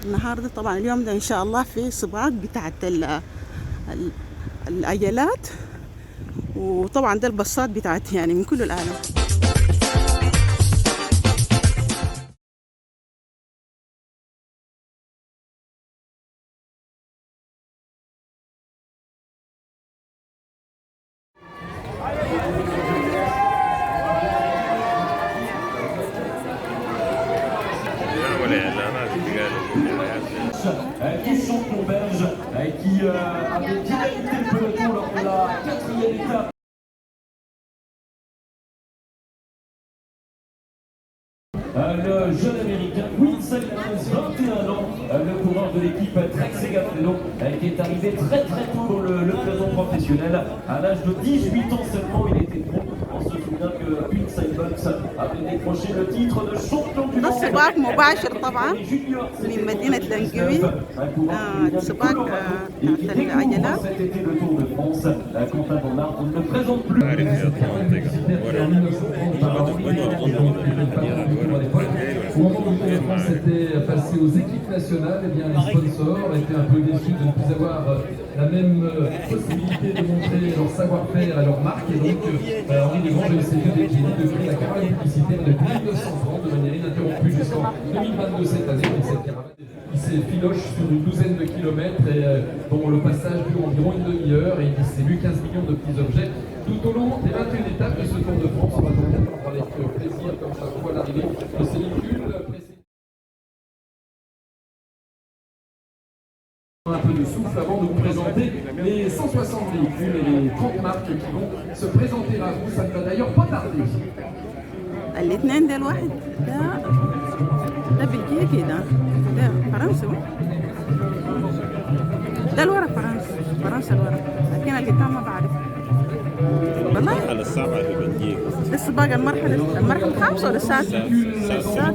النهارده طبعا اليوم ده ان شاء الله في سباق بتاعت الاجلات، وطبعا ده البصات بتاعت يعني من كل العالم. Qui est champion belge, qui avait dynamité le peloton lors de la 4e étape. Le jeune américain Quinn Simmons, 21 ans, le coureur de l'équipe Trek Segafredo, qui est arrivé très tôt dans le peloton professionnel. À l'âge de 18 ans seulement, il était pro. On se souvient que Quinn Simmons avait décroché le titre de champion du monde. سباق مباشر طبعا من مدينة لانجوي، سباق بتاعت العجلات. Au moment où le France était passé aux équipes nationales, eh bien, les sponsors étaient un peu déçus de ne plus avoir la même possibilité de montrer leur savoir-faire à leur marque. Et donc, Henri Desgranges et ses deux déclinés de créer la caravane publicitaire depuis 1930 de manière ininterrompue jusqu'en 2022 cette année. Donc, cette caravane qui s'effiloche sur une douzaine de kilomètres et dont le passage dure environ une demi-heure et il distribue 15 millions de petits objets tout au long des 21 étapes de ce Tour de France. On va donc attendre avec plaisir, comme chaque fois, l'arrivée de ces véhicules. Un peu de souffle avant de vous présenter les 160 véhicules et les 30 marques qui vont se présenter à vous. Ça ne va d'ailleurs pas tarder. الاثنين ده الواحد ده بلجيكي، ده فرنسي، ده الورا فرنسا الورا، لكن القدام ما بعرف والله. المرحلة السابعة في بلجيكا. ده السباق المرحلة الخامسة ولا السادسة؟ السادسة.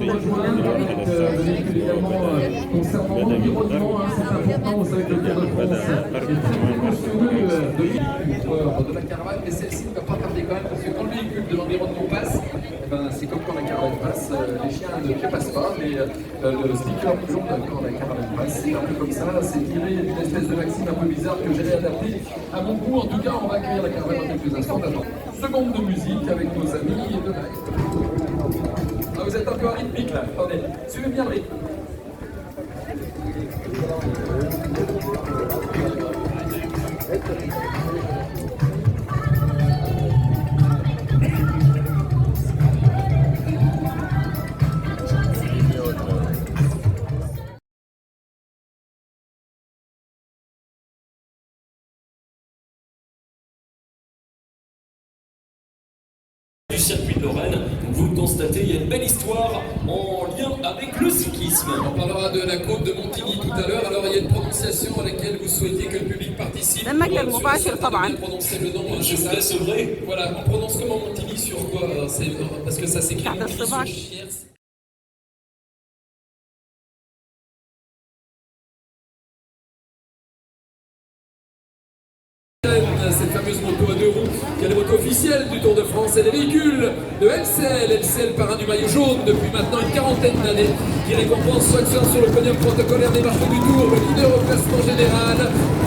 De la caravane, mais celle-ci ne va pas tarder quand même, parce que quand le véhicule de l'environnement passe, eh ben, c'est comme quand la caravane passe, les chiens ne passent pas, mais le sticker jaune quand la caravane passe, c'est un peu comme ça, c'est tiré d'une espèce de maxime un peu bizarre que j'ai réadapté à mon goût. En tout cas, on va accueillir la caravane dans quelques instants. D'abord, seconde de musique avec nos amis et de live. Ah, vous êtes un peu arythmique là, attendez, suivez bien le rythme. Du circuit de Lorraine, donc vous le constatez, il y a une belle histoire en lien avec le cyclisme. On parlera de la côte de Montigny tout à l'heure. Alors il y a une prononciation à laquelle vous souhaitez que le public participe. Prononcer le nom, je vous laisse vrai. Voilà, on prononce comment Montigny sur quoi? Parce que ça s'écrit sur Chiers. Cette fameuse moto à deux roues, qui est la moto officielle du Tour de France, et les véhicules de LCL parrain du maillot jaune depuis maintenant une quarantaine d'années, qui récompense chaque soir sur le podium protocolaire des marches du Tour, le leader au classement général.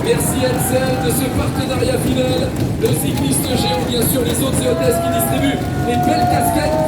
Merci LCL de ce partenariat fidèle, le cycliste géant, bien sûr, les autres et hôtesses qui distribuent les belles casquettes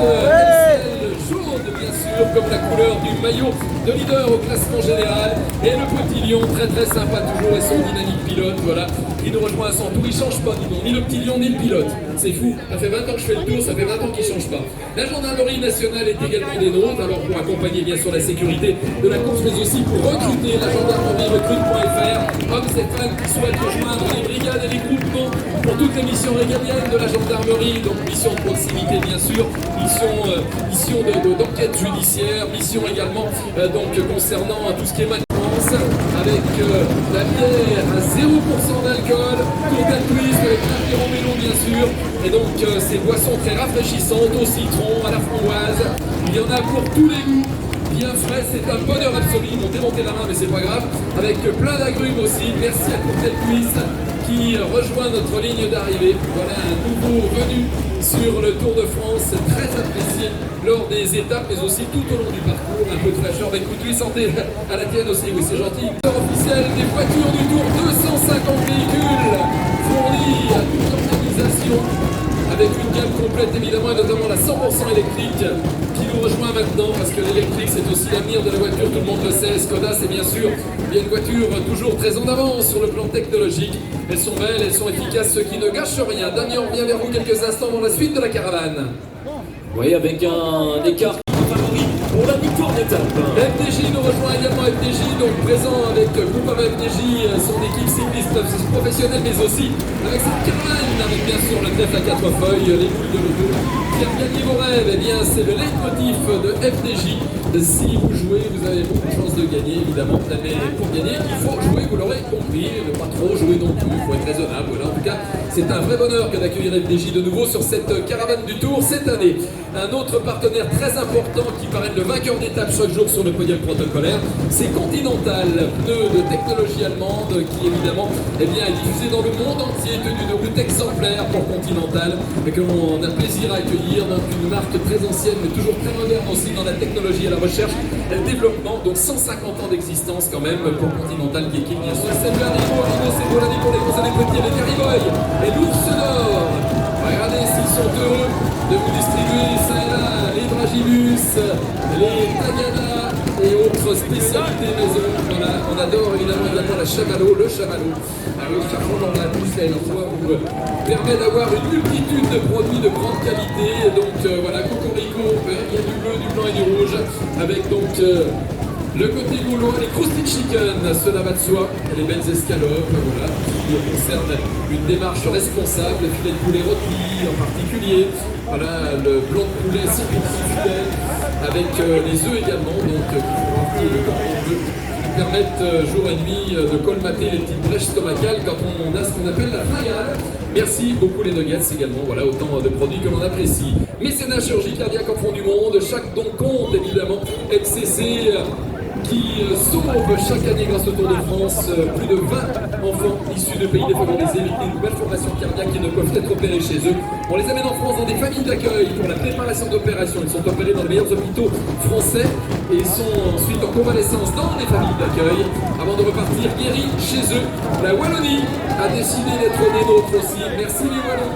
LCL jaune, bien sûr, comme la couleur du maillot de leader au classement général, et le petit lion, très sympa toujours, et son dynamique pilote, voilà, qui nous rejoint à son tour. Il change pas, dis donc, ni le petit lion ni le pilote, c'est fou, ça fait 20 ans que je fais le tour, ça fait 20 ans qu'il change pas. La gendarmerie nationale est également des nôtres, alors pour accompagner bien sûr la sécurité de la course, mais aussi pour recruter, la gendarmerie recrute.fr, hommes et femmes qui souhaitent rejoindre les brigades et les groupements pour toutes les missions régaliennes de la gendarmerie, donc mission de proximité bien sûr, mission d'enquête judiciaire, mission également donc concernant tout ce qui est maintenance, avec la bière à 0% d'alcool, tour d'altruisme avec l'apéro mélo bien sûr, et donc ces boissons très rafraîchissantes au citron, à la framboise, il y en a pour tous les goûts, bien frais, c'est un bonheur absolu, ils m'ont démonté la main mais c'est pas grave, avec plein d'agrumes aussi. Merci à Courtel Cuisse qui rejoint notre ligne d'arrivée. Voilà un nouveau venu sur le Tour de France, très apprécié lors des étapes, mais aussi tout au long du parcours. Un peu de fraîcheur. Écoute, lui, santé à la tienne aussi, oui, c'est gentil. Officiel des voitures du Tour, 250 véhicules fournis à toute l'organisation, avec une gamme complète évidemment, et notamment la 100% électrique qui nous rejoint maintenant, parce que l'électrique c'est aussi l'avenir de la voiture, tout le monde le sait. Skoda, c'est bien sûr une voiture toujours très en avance sur le plan technologique. Elles sont belles, elles sont efficaces, ce qui ne gâche rien. Damien, on revient vers vous quelques instants dans la suite de la caravane. Oui, avec un écart favori pour la victoire d'étape. FDJ nous rejoint également, FDJ donc présent avec Groupama FDJ, son équipe cycliste professionnelle, mais aussi avec cette caravane, avec bien sûr le trèfle à 4 feuilles, les boules de l'auto. Faire gagner vos rêves, eh bien c'est le leitmotiv de FDJ. Si vous jouez, vous avez beaucoup de chances de gagner, évidemment. Mais pour gagner, il faut jouer, vous l'aurez compris, ne pas trop jouer non plus, il faut être raisonnable. Voilà. En tout cas, c'est un vrai bonheur que d'accueillir FDJ de nouveau sur cette caravane du Tour cette année. Un autre partenaire très important qui paraît le vainqueur d'étape chaque jour sur le podium protocolaire, c'est Continental, pneu de technologie allemande qui évidemment est diffusé dans le monde entier, tenu de route exemplaire pour Continental, et que l'on a plaisir à accueillir. Donc une marque très ancienne mais toujours très moderne aussi dans la technologie et la recherche et le développement. Donc 150 ans d'existence quand même pour Continental qui équipe bien sûr. Salut à Nico, c'est beau l'année pour les gros et les petits avec Hariboy et l'ours d'or. Regardez s'ils sont heureux de vous distribuer ça et là les Dragibus, les Tagada et autres spécialités maison. Voilà, on adore évidemment la chamallow, le chamallow. Le charbon dans la bouche, elle vous permet d'avoir une multitude de produits de grande qualité. Donc voilà, Cocorico, il y a du bleu, du blanc et du rouge, avec donc le côté gaulois, les croustilles chicken, cela va de soi, les belles escalopes, voilà, qui concernent une démarche responsable, le filet de poulet rôti en particulier, voilà, le blanc de poulet 100% fidèle, avec les œufs également, donc le cordon bleu, qui permettent jour et nuit de colmater les petites brèches stomacales quand on a ce qu'on appelle la fringale. Merci beaucoup les nuggets également, voilà autant de produits que l'on apprécie. Mécénat chirurgie cardiaque en fond du monde, chaque don compte évidemment, FCC qui sauve chaque année grâce au Tour de France plus de 20 enfants issus de pays défavorisés avec une nouvelle formation cardiaque qui ne peuvent être opérés chez eux. On les amène en France dans des familles d'accueil pour la préparation d'opérations. Ils sont opérés dans les meilleurs hôpitaux français et ils sont ensuite en convalescence dans les familles d'accueil avant de repartir guéris chez eux. La Wallonie a décidé d'être des nôtres aussi. Merci les Wallons.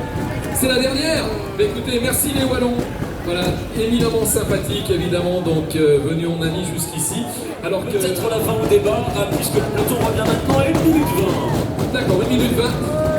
C'est la dernière. Mais écoutez, merci les Wallons. Voilà, éminemment sympathique évidemment, donc venu en ami jusqu'ici. Alors que... Peut-être la fin au débat, puisque le peloton revient maintenant à 1 minute 20. D'accord, 1 minute 20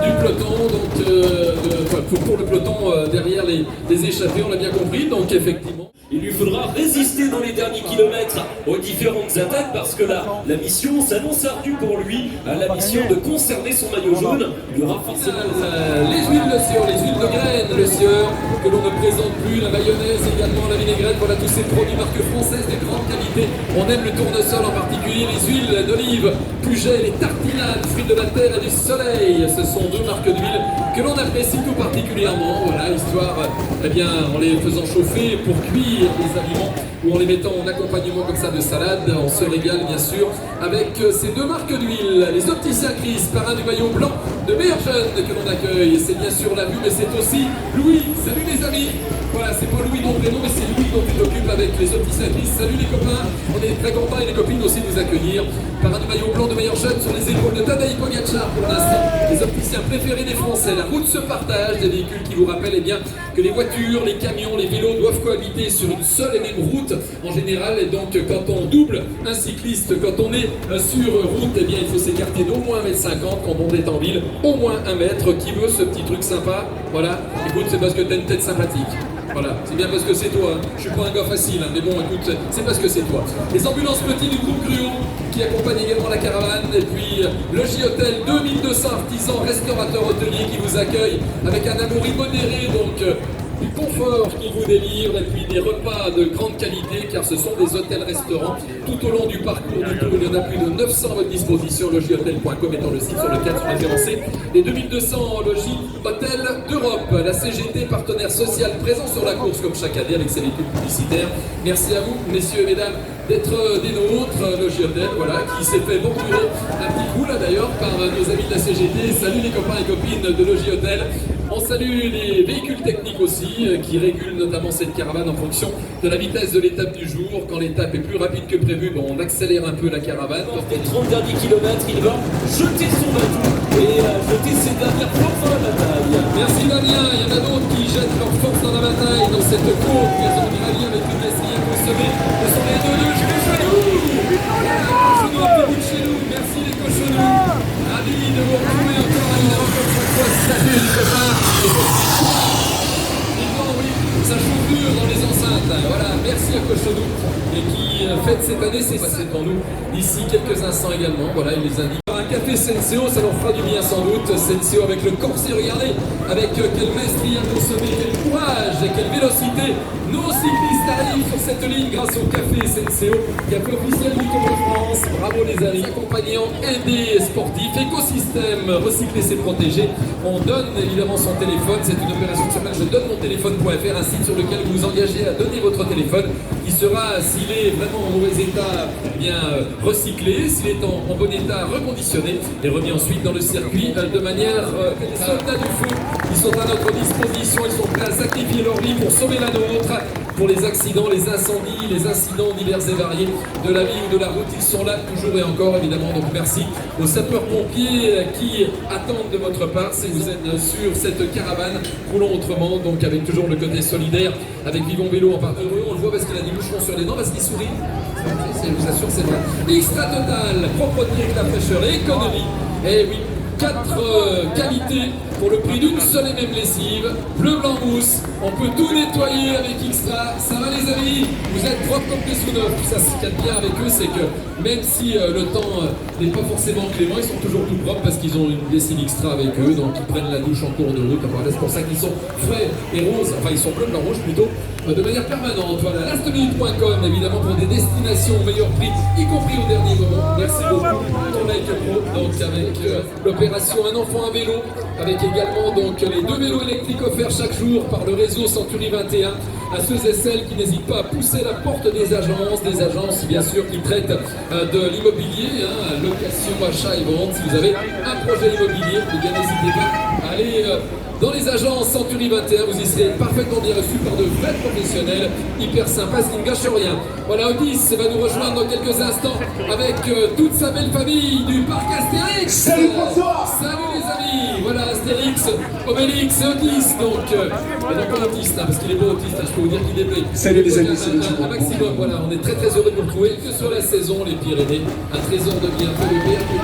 du peloton, donc pour le peloton derrière les échappés, on l'a bien compris, donc effectivement. Il lui faudra résister dans les derniers kilomètres aux différentes attaques parce que la mission s'annonce ardue pour lui, la mission de conserver son maillot jaune. Il y aura forcément les huiles de sieur, les huiles de graines, le sieur que l'on ne présente plus, la mayonnaise également, la vinaigrette, voilà tous ces produits marques françaises de grande qualité. On aime le tournesol en particulier, les huiles d'olive, Puget, les tartinades, fruits de la terre et du soleil. Ce sont deux marques d'huile que l'on apprécie tout particulièrement, voilà, histoire, en les faisant chauffer pour cuire les aliments ou en les mettant en accompagnement comme ça de salade. On se régale bien sûr avec ces deux marques d'huile. Les opticiens Chris, parrain du maillot blanc de meilleurs jeunes que l'on accueille. C'est bien sûr la vue, mais c'est aussi Louis. Salut les amis. Voilà, c'est pas Louis ton prénom, mais c'est Louis dont tu t'occupes avec les opticiens Chris. Salut les copains. On est très contents et les copines aussi de vous accueillir. Parrain du maillot blanc de meilleurs jeunes sur les épaules de Tadej Pogacar pour l'instant. Les opticiens préférés des Français. La route se partage, des véhicules qui vous rappellent bien que les voitures, les camions, les vélos doivent cohabiter sur une seule et même route en général. Et donc quand on double un cycliste, quand on est sur route, eh bien il faut s'écarter d'au moins 1,50 m. Quand on est en ville, au moins 1 mètre. Qui veut ce petit truc sympa? Voilà, écoute, c'est parce que t'as une tête sympathique. Voilà, c'est bien parce que c'est toi. Je suis pas un gars facile, mais bon, écoute, c'est parce que c'est toi. Les ambulances petits du groupe Gruau qui accompagnent également la caravane. Et puis le J-Hôtel, 2200 artisans, restaurateurs, hôteliers qui vous accueillent avec un amour immodéré, donc du confort qui vous délivre, et puis des repas de grande qualité, car ce sont des hôtels-restaurants tout au long du parcours du Tour. Il y en a plus de 900 à votre disposition. Logihôtel.com étant le site sur lequel sont référencés les 2200 logis hôtels d'Europe. La CGT, partenaire social présent sur la course comme chaque année avec ses véhicules publicitaires. Merci à vous, messieurs et mesdames, d'être des nôtres. Logihôtel Hotel, voilà, qui s'est fait bordurer un petit coup là d'ailleurs par nos amis de la CGT. Salut les copains et copines de Logis Hotel. On salue les véhicules techniques aussi qui régulent notamment cette caravane en fonction de la vitesse de l'étape du jour. Quand l'étape est plus rapide que prévu, bon, on accélère un peu la caravane. Pour les 30 derniers kilomètres, il va jeter son bateau et jeter ses dernières forces dans la bataille. Merci Damien, il y en a d'autres qui jettent leur force dans la bataille dans cette course. Ils ont mis avec une Messie consommée. Ce sont les deux Cochonous. Cochonous, un petit bout de chez nous. Merci les Cochonous. Ravi de vous retrouver encore évidemment comme chaque fois. Salut les copains. Oui, ça chauffe dur dans les enceintes. Voilà, merci à Cochonous et qui fête cette année, c'est passé devant nous d'ici quelques instants également. Voilà, il les indique. Un café Senseo, ça leur fera du bien sans doute. Senseo avec le corset, regardez, avec quel maestria consommé, quel courage et quelle vélocité. Nos cyclistes arrivent sur cette ligne grâce au café Senseo, café officiel du Tour de France. Bravo les amis. Accompagnant et des sportifs, écosystème, recycler c'est protéger. On donne évidemment son téléphone, c'est une opération qui s'appelle je donne mon téléphone.fr, un site sur lequel vous vous engagez à donner votre téléphone, qui sera, s'il est vraiment en mauvais état, bien recyclé, s'il est en bon état, reconditionné et remis ensuite dans le circuit de manière les soldats du feu. Ils sont à notre disposition, ils sont prêts à sacrifier leur vie pour sauver la nôtre, pour les accidents, les incendies, les incidents divers et variés de la vie ou de la route. Ils sont là toujours et encore évidemment, donc merci aux sapeurs-pompiers qui attendent de votre part si vous êtes sur cette caravane roulant autrement, donc avec toujours le côté solidaire, avec Vivons Vélo en partenariat. On le voit parce qu'il a des moucherons sur les dents, parce qu'il sourit. Je vous assure, c'est vrai. Extra Total, propreté avec la fraîcheur et économie. Et oui, 4 qualités pour le prix d'une seule et même lessive. Bleu, blanc, mousse. On peut tout nettoyer avec Extra. Ça va les amis? Vous êtes propres comme des sous-neufs. Tout ça, ce qu'il y a de bien avec eux, c'est que même si le temps n'est pas forcément clément, ils sont toujours tout propres parce qu'ils ont une lessive Extra avec eux. Donc ils prennent la douche en cours de route. Voilà, c'est pour ça qu'ils sont frais et roses. Enfin, ils sont bleus, blanc, rouge plutôt. De manière permanente. Voilà, lastminute.com évidemment pour des destinations au meilleur prix, y compris au dernier moment. Merci beaucoup. Tournake Pro, donc avec l'opération Un enfant, un vélo, avec également donc les 2 vélos électriques offerts chaque jour par le réseau Century 21 à ceux et celles qui n'hésitent pas à pousser la porte des agences bien sûr qui traitent de l'immobilier, location, achat et vente. Si vous avez un projet immobilier, eh bien n'hésitez pas à aller dans les agences Century 21, vous y serez parfaitement bien reçus par de vrais professionnels, hyper sympas, ce qui ne gâche rien. Voilà, Otis va nous rejoindre dans quelques instants avec toute sa belle famille du parc Astérix. Salut François. Salut les amis. Voilà, Astérix, Obélix et Otis. Donc, et non pas Otis, parce qu'il est beau Otis, je peux vous dire qu'il est blé. Salut les amis, salut tout le Un monde. maximum, voilà, on est très très heureux de vous retrouver, que sur la saison, les Pyrénées, un trésor de bienfait, le Béarn, les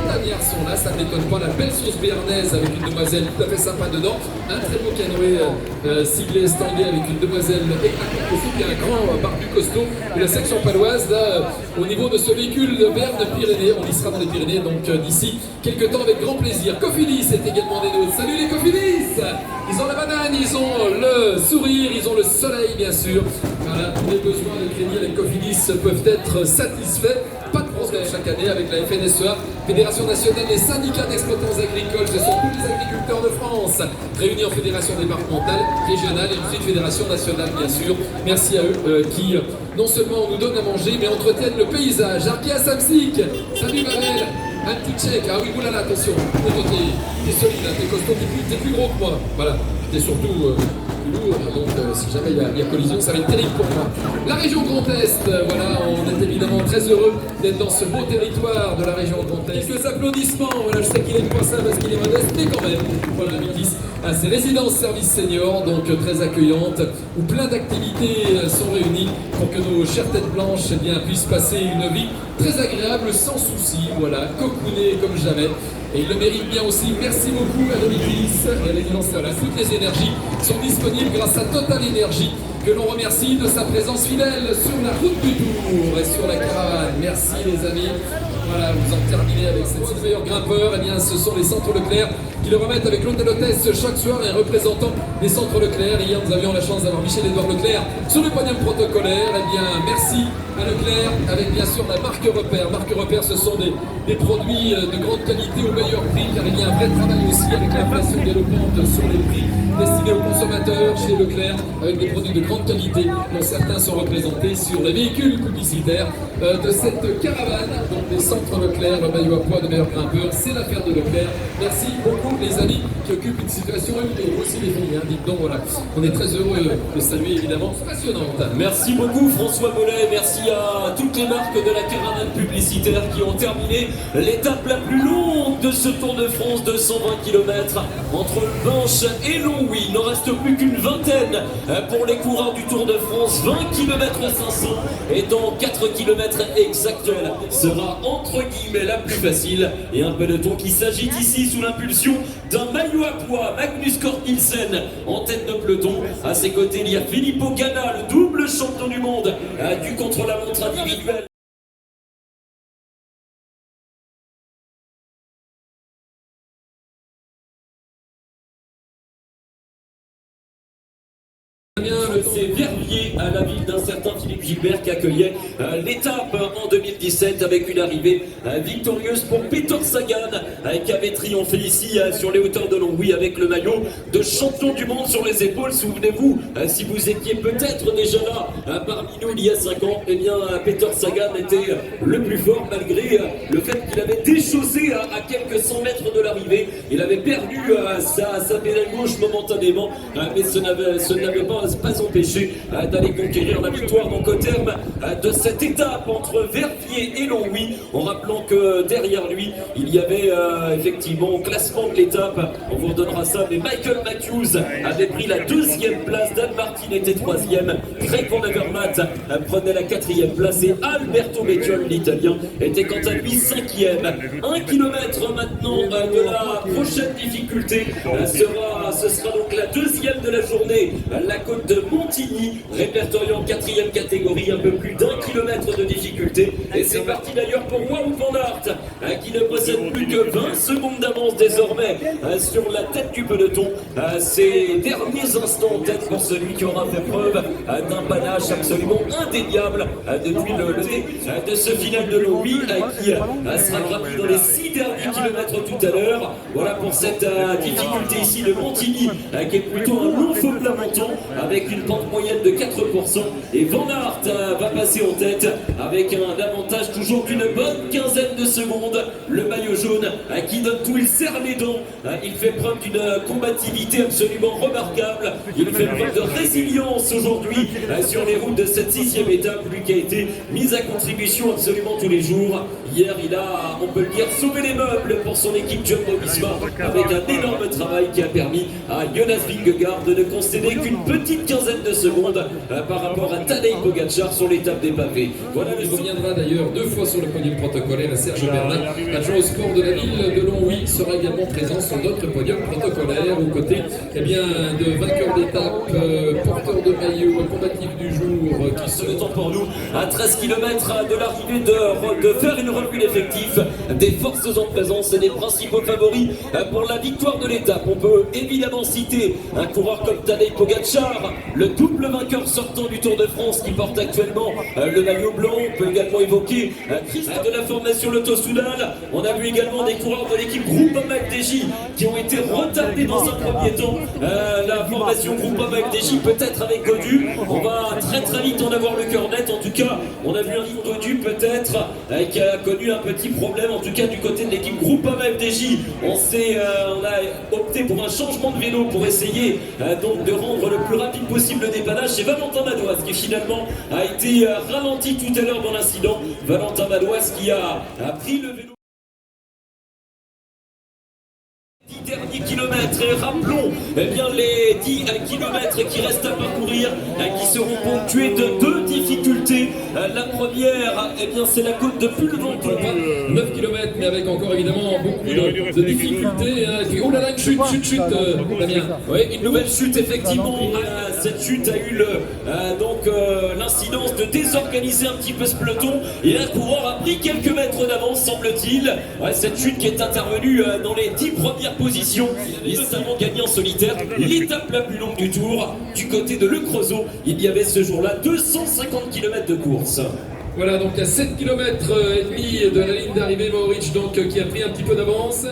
montagnards sont là, ça ne m'étonne pas, la belle sauce béarnaise avec une demoiselle tout à fait sympa dedans, un très beau canoë siglé estangué avec une demoiselle et aussi puis un grand barbu costaud de la section paloise, là, au niveau de ce véhicule de Béarn-Pyrénées, on y sera dans les Pyrénées, donc d'ici quelques temps avec grand plaisir. Cofidis est également des nôtres, salut les Cofidis. Ils ont la banane, ils ont le sourire, ils ont le soleil bien sûr. Voilà, tous les besoins de crédit avec Cofidis peuvent être satisfaits. Pas de problème chaque année avec la FNSEA, Fédération nationale des syndicats d'exploitants agricoles. Ce sont tous les agriculteurs de France réunis en fédération départementale, régionale et ensuite fédération nationale bien sûr. Merci à eux qui non seulement nous donnent à manger mais entretiennent le paysage. Arkia Samsic, salut Babel. Un petit check, ah oui, oulala, attention, t'es solide, t'es costaud, t'es plus gros que moi, voilà, t'es surtout plus lourd, donc si jamais il y a collision, ça va être terrible pour moi. La région Grand Est, voilà, on est évidemment très heureux d'être dans ce beau territoire de la région Grand Est. Quelques applaudissements, voilà, je sais qu'il aime pas ça parce qu'il est modeste, mais quand même, Paul 2010, à ces résidences services seniors, donc très accueillantes, où plein d'activités sont réunies pour que nos chères têtes blanches eh bien, puissent passer une vie très agréable, sans souci, voilà, cocooné comme jamais. Et il le mérite bien aussi. Merci beaucoup à Domitis et à l'évidence, voilà, toutes les énergies sont disponibles grâce à Total Énergie, que l'on remercie de sa présence fidèle sur la route du Tour et sur la caravane. Merci les amis. Voilà, vous en terminez avec ces meilleurs grimpeurs. Eh bien, ce sont les centres Leclerc qui le remettent avec l'hôtel hôtesse chaque soir et un représentant des centres Leclerc. Hier, nous avions la chance d'avoir Michel-Édouard Leclerc sur le podium protocolaire. Eh bien, merci à Leclerc avec bien sûr la marque Repère. Marque Repère, ce sont des produits de grande qualité au meilleur prix, car il y a un vrai travail aussi avec l'inflation galopante sur les prix destinés aux consommateurs chez Leclerc avec des produits de grande qualité dont certains sont représentés sur les véhicules publicitaires de cette caravane. Donc les centres Leclerc, le maillot à poids de meilleurs grimpeurs, c'est l'affaire de Leclerc. Merci beaucoup les amis qui occupent une situation et aussi les filles. Hein. Dites donc voilà, on est très heureux de saluer évidemment, passionnante. Merci beaucoup François Mollet, merci à toutes les marques de la caravane publicitaire qui ont terminé l'étape la plus longue de ce Tour de France de 120 km entre Binche et Longwy. Il n'en reste plus qu'une vingtaine pour les coureurs du Tour de France, 20 km 500 et dans 4 km exactuels sera entre guillemets la plus facile et un peloton qui s'agite ici sous l'impulsion d'un maillot à poids, Magnus Cort Nielsen en tête de peloton. À ses côtés il y a Filippo Ganna, le double champion du monde du contre-la-montre individuel. C'est Verviers, à la ville d'un certain Philippe Gilbert qui accueillait l'étape en 2017 avec une arrivée victorieuse pour Peter Sagan qui avait triomphé ici sur les hauteurs de Longwy avec le maillot de champion du monde sur les épaules. Souvenez-vous, si vous étiez peut-être déjà là parmi nous il y a 5 ans, eh bien Peter Sagan était le plus fort malgré le fait qu'il avait déchaussé à quelques 100 mètres de l'arrivée. Il avait perdu sa pédale gauche momentanément, mais ce n'avait pas empêché d'aller conquérir la victoire. Donc au terme de cette étape entre Verviers et Longwy, en rappelant que derrière lui il y avait effectivement au classement de l'étape, on vous redonnera ça, mais Michael Matthews avait pris la 2e place, Dan Martin était 3e, Greg Van Avermaet prenait la 4e place et Alberto Bettiol, l'italien, était quant à lui 5e. 1 km maintenant de la prochaine difficulté, ce sera donc la 2e de la journée, la côte de Montigny, répertoriée en 4e catégorie, un peu plus d'1 kilomètre de difficulté. Et c'est parti d'ailleurs pour Wout van Aert, qui ne possède plus que 20 secondes d'avance désormais sur la tête du peloton. Ces derniers instants en tête pour celui qui aura fait preuve d'un panache absolument indéniable depuis le début de ce final de Longwy, qui sera gravi dans les 6 derniers kilomètres tout à l'heure. Voilà pour cette difficulté ici de Montigny, qui est plutôt un long faux plat montant avec une pente moyenne de 4%, et Van Aert va passer en tête avec un avantage toujours d'une bonne quinzaine de secondes. Le maillot jaune qui donne tout, il serre les dents, il fait preuve d'une combativité absolument remarquable, il fait preuve de résilience aujourd'hui sur les routes de cette 6e étape, lui qui a été mise à contribution absolument tous les jours. Hier il a, on peut le dire, sauvé les meubles pour son équipe Jumbo-Visma avec un énorme travail qui a permis à Jonas Vingegaard de ne concéder qu'une petite quinzaine de secondes par rapport à Tadej Pogačar sur l'étape des pavés. Voilà, il reviendra d'ailleurs 2 fois sur le podium protocolaire. Serge Berlin, adjoint au sport de la ville de Longwy, sera également présent sur d'autres podiums protocolaires aux côtés de vainqueurs d'étape, porteurs de maillot, combatifs du jour, qui se temps pour nous à 13 km de l'arrivée de faire une revue d'effectifs des forces en présence et des principaux favoris pour la victoire de l'étape. On peut évidemment citer un coureur comme Tadej Pogačar, le double vainqueur sortant du Tour de France qui porte actuellement le maillot blanc. On peut également évoquer Christophe de la formation Lotto Soudal. On a vu également des coureurs de l'équipe Groupama FDJ qui ont été retardés dans un premier temps. La formation Groupama FDJ peut-être avec Godu. On va très vite en avoir le cœur net. En tout cas, on a vu un Godu peut-être qui a connu un petit problème, en tout cas du côté de l'équipe Groupama FDJ. On a opté pour un changement de vélo pour essayer donc de rendre le plus rapide possible le dépannage. C'est Valentin Madouas qui finalement a été ralenti tout à l'heure dans l'incident. Valentin Madouas qui a pris le vélo. 10 derniers kilomètres, et rappelons les 10 kilomètres qui restent à parcourir, qui seront ponctués de 2 difficultés. La première, c'est la côte de Pulventon, 9 km, mais avec encore évidemment beaucoup de difficultés. Oh là là, une chute, Damien. Oui, une nouvelle chute, effectivement. Cette chute a eu l'incidence de désorganiser un petit peu ce peloton, et un coureur a pris quelques mètres d'avance, semble-t-il. Cette chute qui est intervenue dans les 10 premières positions. Il a gagné en solitaire l'étape la plus longue du Tour. Du côté de Le Creusot, il y avait ce jour-là 250 km de course. Voilà, donc à 7 km et demi de la ligne d'arrivée, Mohoric qui a pris un petit peu d'avance.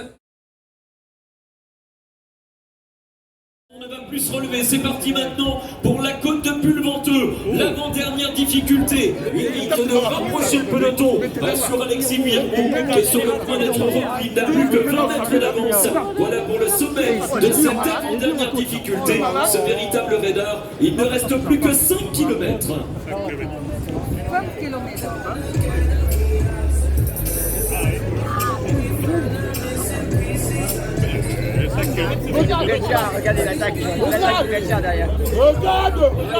On ne va plus pu se relever. C'est parti maintenant pour la côte de Pulventeux. L'avant-dernière difficulté. Une ligne de rapprocher le peloton sur Alexis Guillermo qui est sur le point d'être repris. Il n'a plus que 20 mètres d'avance. Voilà pour le sommet de cette avant-dernière difficulté. Ce véritable raidard. Il ne reste plus que 5 km. 5 kilomètres. Regardez l'attaque du Pogacar derrière.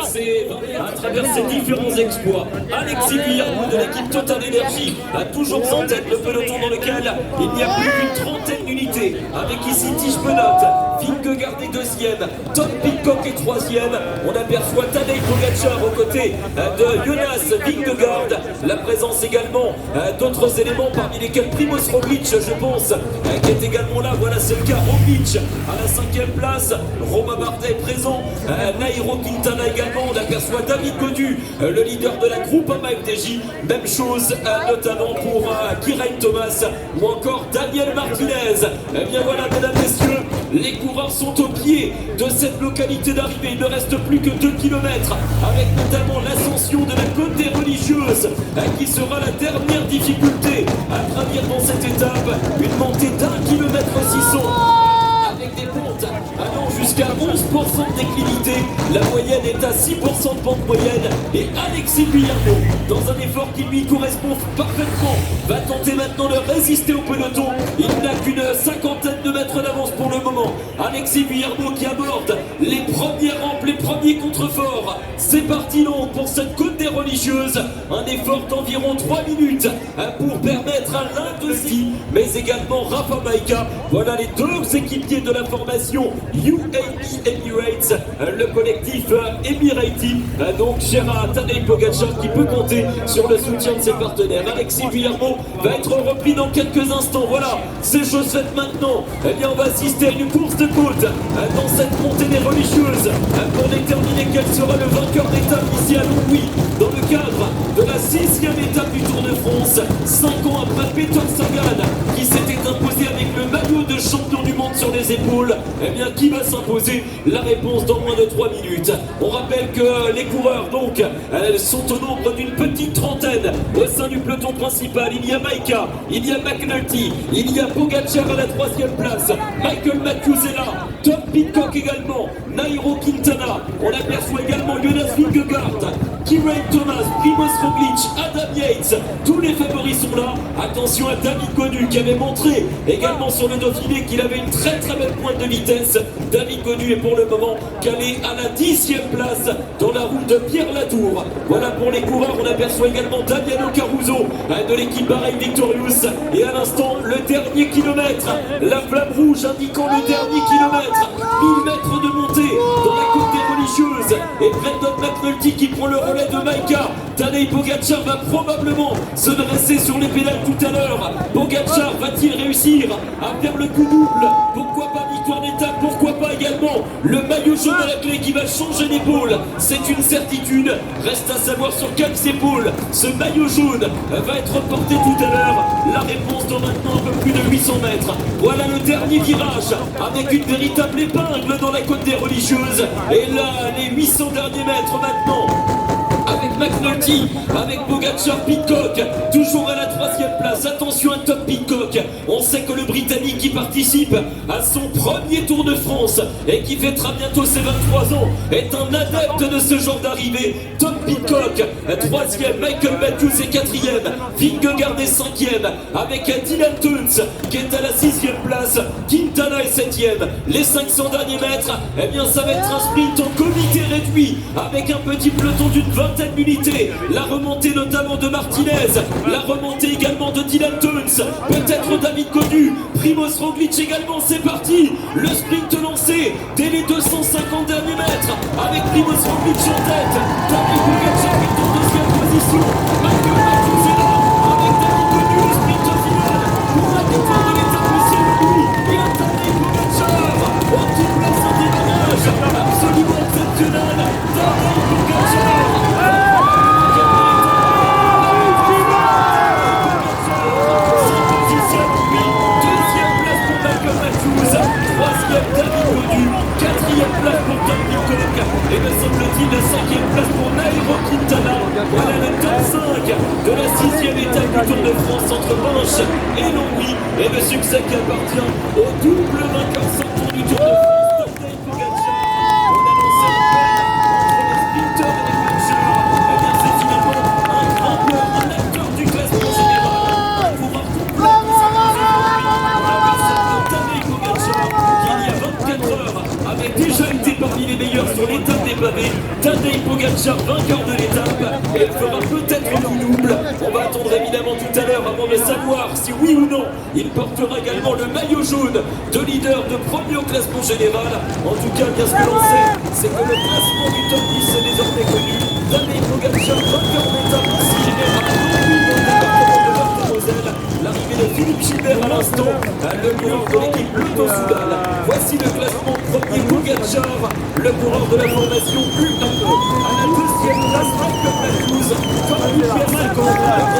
C'est à travers ses différents exploits. Alexis Guillermo de l'équipe Total Energy a toujours en tête le peloton dans lequel il n'y a plus qu'une trentaine d'unités. Avec ici Tish Benoît, Vingegaard est deuxième, Tom Pitcock est troisième. On aperçoit Tadej Pogacar aux côtés de Jonas Vingegaard. La présence également d'autres éléments parmi lesquels Primoz Roglic, je pense, qui est également là. Voilà, c'est le cas. Roglic à la 5e place, Romain Bardet est présent, Nairo Quintana également. On aperçoit David Gaudu, le leader de la groupe FDJ. Même chose notamment pour Geraint Thomas ou encore Daniel Martinez. Eh bien voilà, mesdames, messieurs, les coureurs sont au pied de cette localité d'arrivée. Il ne reste plus que 2 km avec notamment l'ascension de la côte des religieuses qui sera la dernière difficulté à gravir dans cette étape. Une montée d'1 km 600 avec des pentes allant jusqu'à 11% de déclivité. La moyenne est à 6% de pente moyenne. Et Alexis Guillermo, dans un effort qui lui correspond parfaitement, va tenter maintenant de résister au peloton. Il n'a qu'une cinquantaine de mètres d'avance pour le moment. Alexis Guillermo qui aborde les premières rampes, les premiers contreforts. C'est parti donc pour cette côte des religieuses. Un effort d'environ 3 minutes pour permettre à l'un de Zi, mais également Rafa Maika. Voilà les deux équipiers de la formation UAE Emirates, le collectif Emirati. Donc Geraint Tadej Pogacar qui peut compter sur le soutien de ses partenaires. Alexis Guillermo va être repris dans quelques instants. Voilà, c'est chose faite maintenant. Eh bien, on va assister à une course de côte dans cette montée des religieuses pour déterminer quel sera le vainqueur d'étape ici à Longwy dans le cadre de la 6e étape du Tour de France. 5 ans après Peter Sagan qui s'était imposé avec le maillot de champion du monde sur les épaules. Eh bien, qui va s'imposer? La réponse dans moins de 3 minutes. On rappelle que les coureurs donc sont au nombre d'une petite trentaine au sein du peloton principal. Il y a Maika, il y a McNulty, il y a Pogacar à la 3e place, Michael Matthews est là, Tom Pitcock également, Nairo Quintana. On aperçoit également Jonas Vingegaard, Geraint Thomas, Primoz Roglic, Adam Yates. Tous les favoris sont là. Attention à David Gaudu qui avait montré également sur le Dauphiné qu'il avait une très très belle pointe de vitesse. David Gaudu est pour le moment calé à la 10e place dans la route de Pierre Latour. Voilà pour les coureurs. On aperçoit également Damiano Caruso de l'équipe Bahreïn Victorious. Et à l'instant, le dernier kilomètre, la flamme rouge indiquant le dernier kilomètre. 1000 mètres de montée dans la côte des religieuses. Et Brendan McNulty qui prend le relais de Maika. Tadej Pogacar va probablement se dresser sur les pédales tout à l'heure. Pogacar va-t-il réussir à faire le coup double? Pourquoi pas victoire d'étape? Pourquoi pas également le maillot jaune à la clé qui va changer d'épaule? C'est une certitude. Reste à savoir sur quelles épaules ce maillot jaune va être porté tout à l'heure. La réponse dans maintenant un peu plus de 800 mètres. Voilà le dernier virage avec une véritable épingle dans la côte des religieuses. Et là, les 800 derniers mètres maintenant. Avec McNulty, avec Pogacar, Pitcock, toujours à la 3e place. Attention à Tom Pitcock. On sait que le Britannique qui participe à son premier Tour de France et qui fêtera bientôt ses 23 ans est un adepte de ce genre d'arrivée. Tom Pitcock, 3e, Michael Matthews est 4e, Vingegaard est 5e, avec Dylan Teuns qui est à la 6e place, Quintana est 7e. Les 500 derniers mètres, eh bien ça va être un sprint en comité réduit avec un petit peloton d'une vingtaine d'unités. La remontée notamment de Martinez, la remontée également de Dylan Teuns, peut-être David Gaudu, Primoz Roglic également. C'est parti, le sprint lancé dès les 250 derniers mètres avec Primoz Roglic en tête. Tadej Pogacar est en 2e position. Michael Matthews est là avec David Gaudu au sprint final pour la victoire de l'étape de Longwy. Et un Tadej Pogacar en toute place en démarrage absolument exceptionnel. Tadej Pogacar. Deuxième place pour Michael Matthews, 3e David Gaudu, 4e place pour distance entre Binche et Longwy. Et le succès qui appartient au double vainqueur sans tour du Tour de France, Tadej Pogačar. On annonçait un duel entre les sprinteurs et les puncheurs. Eh bien, c'est finalement un grimpeur, un acteur du classement général. Pour un la personne de Tadej Pogačar, qui il y a 24 heures avait déjà été parmi les meilleurs sur l'étape des pavés. Tadej Pogačar, vainqueur de l'étape, et il fera peut-être un coup double. On va attendre évidemment tout à l'heure avant de savoir si oui ou non il portera également le maillot jaune de leader de premier au classement général. En tout cas, bien ce que l'on sait, c'est que le classement du top 10 est désormais connu. Tadej Pogačar, vainqueur d'étape aussi général, dans le département de Meurthe-et-Moselle. L'arrivée de Philippe Gilbert à l'instant, le coureur de l'équipe Lotto-Soudal. Voici le classement premier Pogačar, le coureur de la formation U22. À la deuxième place, Michael Matthews, comme Super 50,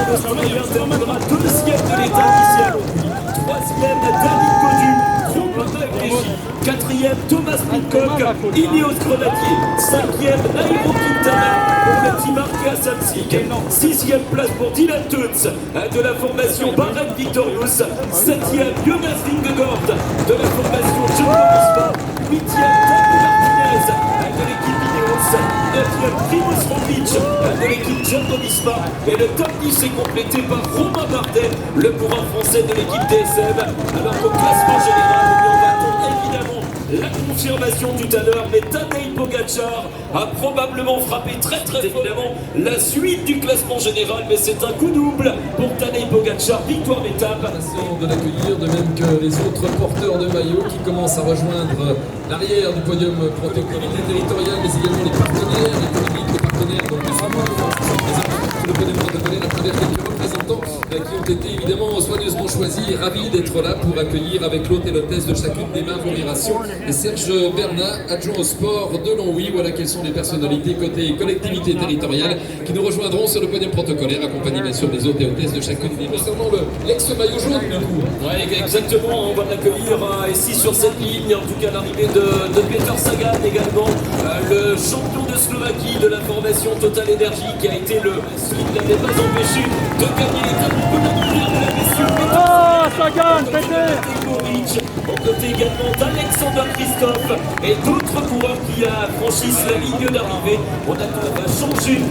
le Australien terminera deuxième de l'état initial. Troisième, David Godu, groupe Régie. Quatrième, Thomas Pitcock, Ineos Grenadier. Cinquième, Nairo Quintana pour le team Arkea Samsic. Sixième place pour Dylan Teuns de la formation Bahrain Victorious. Septième, Jonas Vingegaard de la formation Jumbo-Visma. Huitième, Dani Martinez de l'équipe Ineos. Neuvième, Primož Roglič de l'équipe Jumbo-Visma. Et le top 10 est complété par Romain Bardet, le coureur français de l'équipe DSM. Alors qu'au classement général, on va attendre évidemment la confirmation tout à l'heure, mais Tadej Pogačar a probablement frappé très fort. Évidemment, la suite du classement général, mais c'est un coup double pour Tadej Pogačar, victoire d'étape. De l'accueillir, de même que les autres porteurs de maillots qui commencent à rejoindre l'arrière du podium protocolaire territorial, mais également les partenaires économiques, les partenaires donc, de ce mouvement qui sont présents sur le podium protocolaire à travers quelques représentants qui ont été évidemment soigneusement choisis et ravis d'être là pour accueillir avec l'hôte et l'hôtesse de chacune des 20 modérations. Et Serge Bernat, adjoint au sport de Longwy, voilà quelles sont les personnalités côté collectivité territoriale qui nous rejoindront sur le podium protocolaire, accompagnés bien sûr des hôtes et hôtesses de chacune des 20. Concernant l'ex-maillot jaune du coup. Ouais, exactement, on va l'accueillir ici sur cette ligne, en tout cas l'arrivée de Peter Sagan également, le champion de Slovaquie de la formation Total Energy qui a été celui qui n'avait pas empêché de gagner l'étape. On peut l'accueillir, mesdames, messieurs, Sagan, aux côtés également d'Alexander Christophe et d'autres coureurs qui franchissent la ligne d'arrivée. On va changer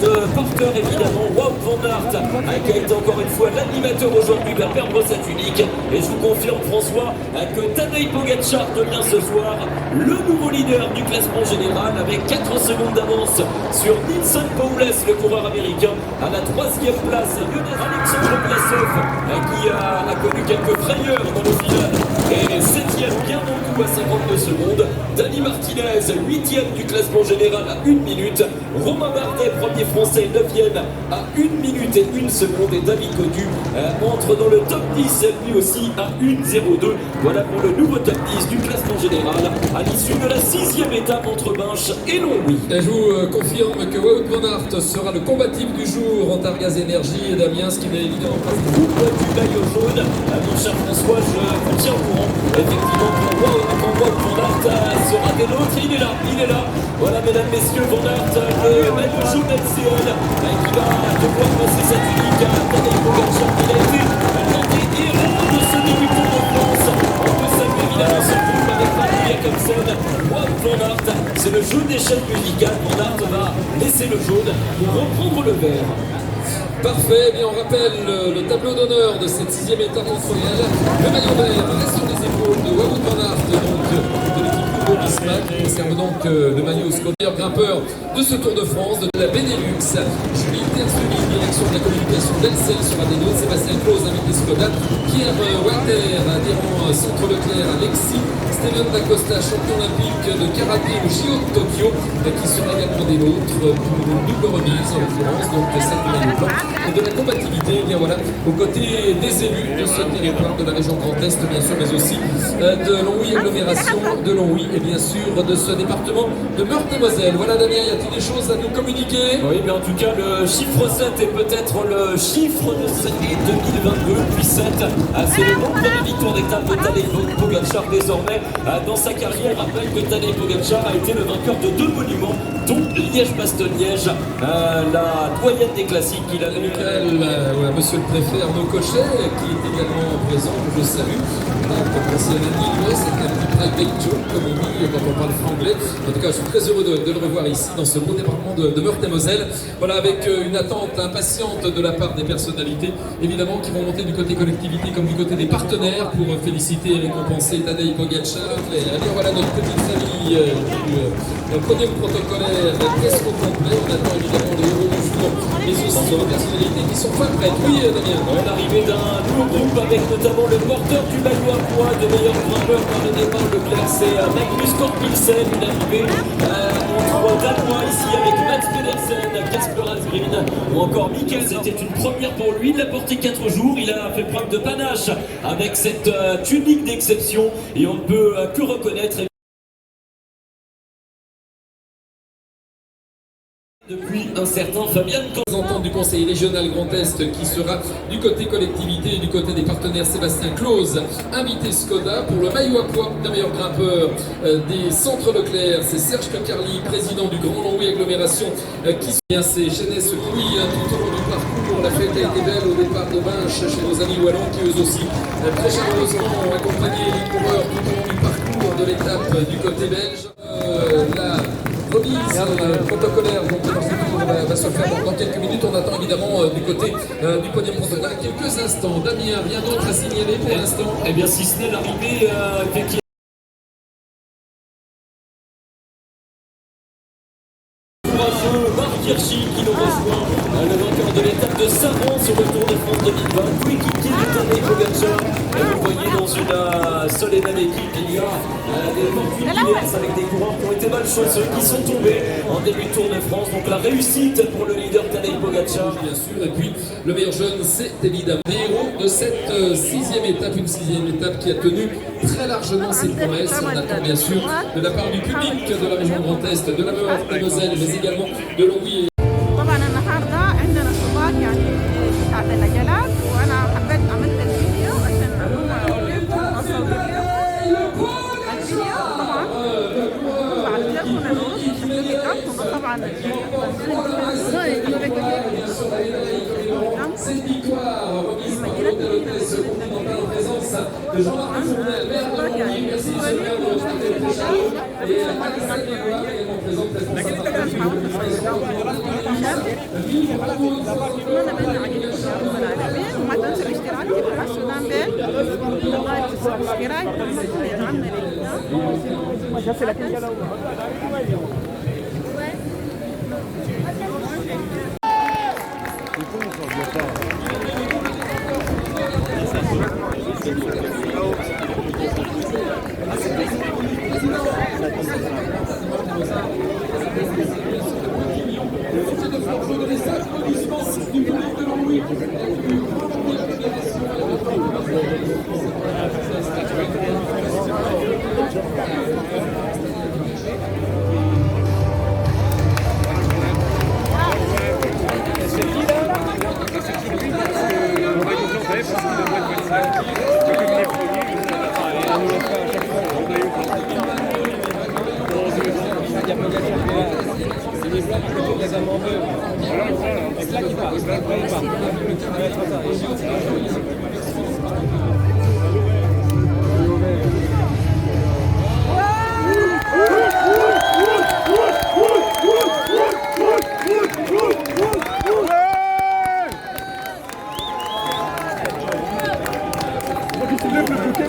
de porteur évidemment. Wout van Aert qui a été encore une fois l'animateur aujourd'hui va perdre sa tunique. Et je vous confirme François que Tadej Pogačar devient ce soir le nouveau leader du classement général avec 4 secondes d'avance sur Nilsson Powless, le coureur américain. À la 3e place, Jonas Alexandre Vlasov qui a connu quelques frayeurs dans le final. Et 7e bien bon coup à 52 secondes. Dani Martinez, 8e du classement général à 1 minute. Romain Bardet, premier français, 9e à 1 minute et 1 seconde. Et David Godu entre dans le top 10, lui aussi à 1,02. Voilà pour le nouveau top 10 du classement général à l'issue de la 6e étape entre Binche et Longwy. Et je vous confirme que Wout van Aert sera le combatif du jour en Targas Energy et Damien, ce qui n'est évidemment pas du maillot jaune. Mon cher François, je vous tiens au courant. Effectivement, quand Wout van Aert sera des nôtres, il est là. Voilà, mesdames, messieurs, Van Aert, le maillot jaune LCL qui va devoir passer sa tunique à Tadej Pogačar. Il a été l'un des héros de ce début de Tour de France. On peut saluer évidemment ce groupe avec Mathieu Jakobsen. Wout van Aert, c'est le jeu d'échelle musicale. Van Aert va laisser le jaune pour reprendre le vert. Parfait, bien on rappelle le tableau d'honneur de cette 6e étape entre elles. Le maillot vert reste sur les épaules de Wout van Aert, donc de l'équipe Jumbo-Visma, qui conserve donc le maillot scolaire grimpeur de ce Tour de France, de la Benelux. Julie Terzuli, direction de la communication d'Elcel sera des nôtres. Sébastien Claus, invité Skoda. Pierre Walter, adhérent Centre Leclerc. Alexis Steven Dacosta, champion olympique de karaté au JO de Tokyo, qui sera également des nôtres pour une double remise en l'occurrence, donc cette maillot blanc. Et de la compatibilité, et bien voilà, aux côtés des élus de ce territoire de la région Grand Est, bien sûr, mais aussi de Longwy agglomération, de Longwy et bien sûr de ce département de Meurthe-et-Moselle. Voilà Damien, y a-t-il des choses à nous communiquer? Oui, mais en tout cas, le chiffre 7 est peut-être le chiffre de cette année 2022. 2017. C'est le nombre de victoires d'étape de Tadej Pogačar désormais dans sa carrière. Rappelle que Tadej Pogačar a été le vainqueur de 2 monuments, dont Liège-Bastogne-Liège, la doyenne des classiques qu'il a gagné. Monsieur le préfet Arnaud Cochet, qui est également présent, que je salue. Comme l'ancien ami, c'est un petit private joke, comme on dit quand on parle franglais. En tout cas, je suis très heureux de le revoir ici, dans ce beau département de Meurthe-et-Moselle. Voilà, avec une attente impatiente de la part des personnalités, évidemment, qui vont monter du côté collectivité comme du côté des partenaires pour féliciter et récompenser Tadej Pogačar. Allez, voilà notre petite famille du podium protocolaire presque au complet. On attend évidemment les héros du jour, mais aussi les personnalités qui sont pas prêtes. Oui, Damien. L'arrivée d'un nouveau groupe avec notamment le porteur du maillot à poids de meilleur grimpeur par le départ Leclerc, c'est Magnus Korpilsen, une arrivée entre Danois ici avec Mats Pedersen, Kasper Asgreen ou encore Mikkel. C'était une première pour lui, il l'a porté 4 jours, il a fait preuve de panache avec cette tunique d'exception et on ne peut que reconnaître depuis un certain Fabien représentant du conseil régional Grand Est qui sera du côté collectivité et du côté des partenaires Sébastien Clause, invité Skoda pour le maillot à poids de meilleur grimpeur des centres Leclerc. C'est Serge Cacarly, président du Grand Longwy Agglomération, qui soutient ses Chénès Couilles tout au long du parcours. La fête a été belle au départ de Binche chez nos amis wallons qui eux aussi très chaleureusement ont accompagné les coureurs tout au long du parcours de l'étape du côté belge. La remise protocolaire donc dans ce tour va se faire dans quelques minutes. On attend évidemment du côté du podium protocolaire quelques instants. Damien, rien d'autre à signaler pour l'instant? Eh bien, si ce n'est l'arrivée effectivement. Marc Hirschi qui nous rejoint, le vainqueur de l'étape de Saran sur le Tour de France 2020, coéquipier de Tadej Pogačar. Vous voyez dans une solennelle équipe, il y a des Portugais avec des coureurs qui ont été malchanceux, qui sont tombés en début de Tour de France. Donc la réussite pour le leader Tadej Pogačar. Bien sûr, et puis le meilleur jeune, c'est évidemment les héros de cette 6e étape, une 6e étape qui a tenu très largement ses promesses. On attend bien sûr de la part du public de la région Grand Est, de la Meurthe-et-Moselle, mais également de Longwy. طبعا النهارده عندنا صفات يعني بتاعت العجلات وانا حبيت عملت الفيديو عشان اصور لكم الفيديو طبعا بعد لكم الروس طبعا Cette victoire remise par l'hôtesse continentale en présence de Jean-Marc Fournel, maire de Longwy. Merci de ce maire de Château et Alexandre Guérois également présente وما تنسوا الاشتراك في قناة السودان بيل واللايك والسبسكرايب ويدعمنا Moi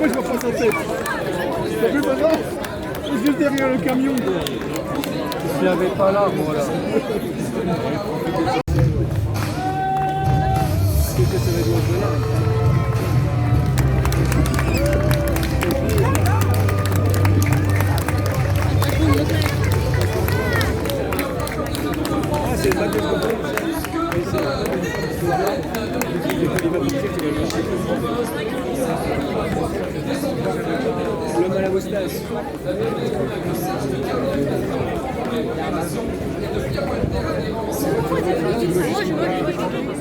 je me passe en tête. T'as vu maintenant? Juste derrière le camion. Je l'avais pas là, moi là. Ah, c'est la l'homme à la moustache.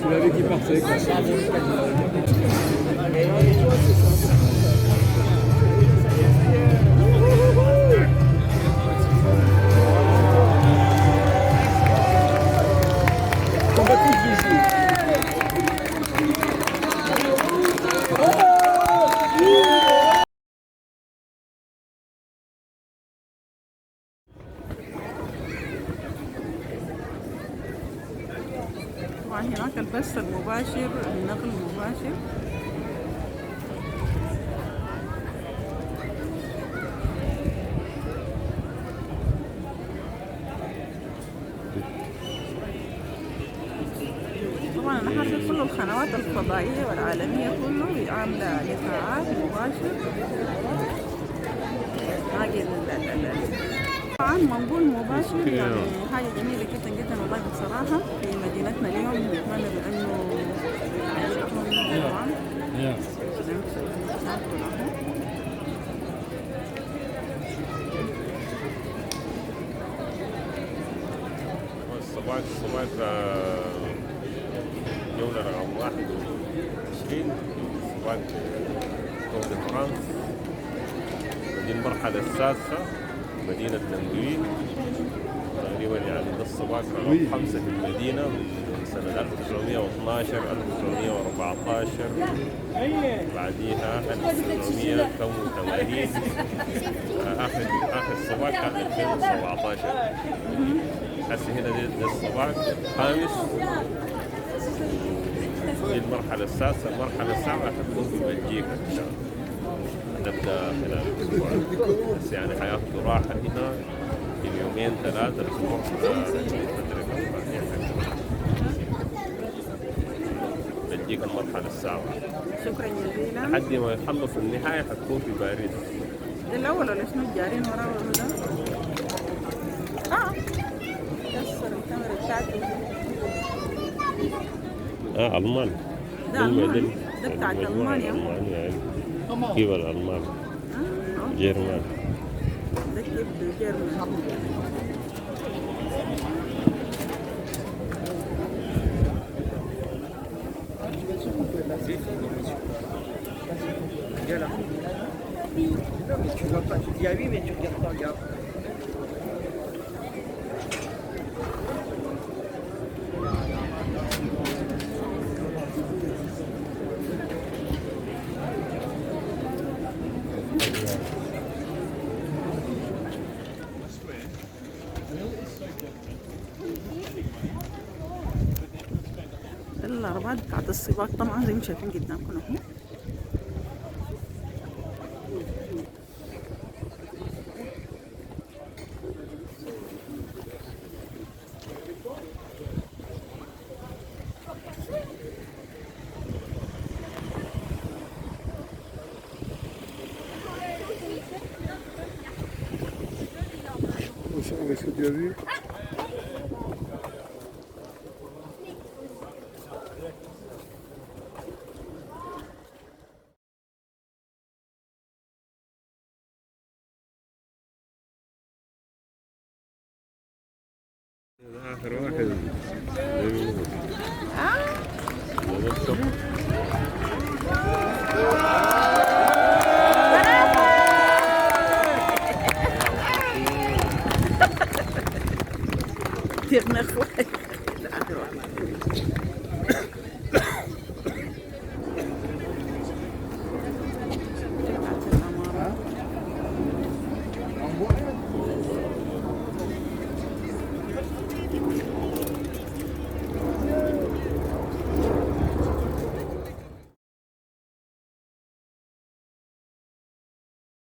Tu l'avais qui partait quoi. البث المباشر، النقل المباشر. طبعا انا حاصل كل القنوات الفضائية والعالمية كله عاملة لقاءات مباشر. باقي طبعا منقول مباشر، يعني حاجة جميلة جدا جدا والله بصراحة في مدينتنا اليوم. نتمنى بأنه الصباح جولة رقم 21 صباح تور دي فرانس. دي المرحلة السادسة مدينة لانجوي تقريبا، يعني ده الصباح رقم 5 في المدينة من سنة 1912 1914 بعديها 1988 آخر صباح كان 2017. هسه هنا ده الصباح الخامس. دي المرحلة السادسة. المرحلة السابعة حتكون في بلجيكا إن شاء الله. نبدأ خلال الأسبوع بس يعني حياخدوا راحة هنا يومين ثلاثة أسبوع بلجيكا المرحلة السابعة. شكرا جزيلا. لحد ما يخلصوا النهاية حتكون في باريس. ده الأول ولا شنو الجارين وراه ولا ده؟ كسر الكاميرا بتاعته. ألمانيا. ده ألمانيا. ده بتاعت ألمانيا. ألمانيا كيف الألمان؟ جيرمان. ده كيف جيرمان. Tu vas pas, tu dis à lui, mais tu regardes pas, regarde. العربات بتاعت السباق طبعا زي ما شايفين قدامكم اهو. Est-ce que tu as vu? آخر واحد. تغنى اخوي.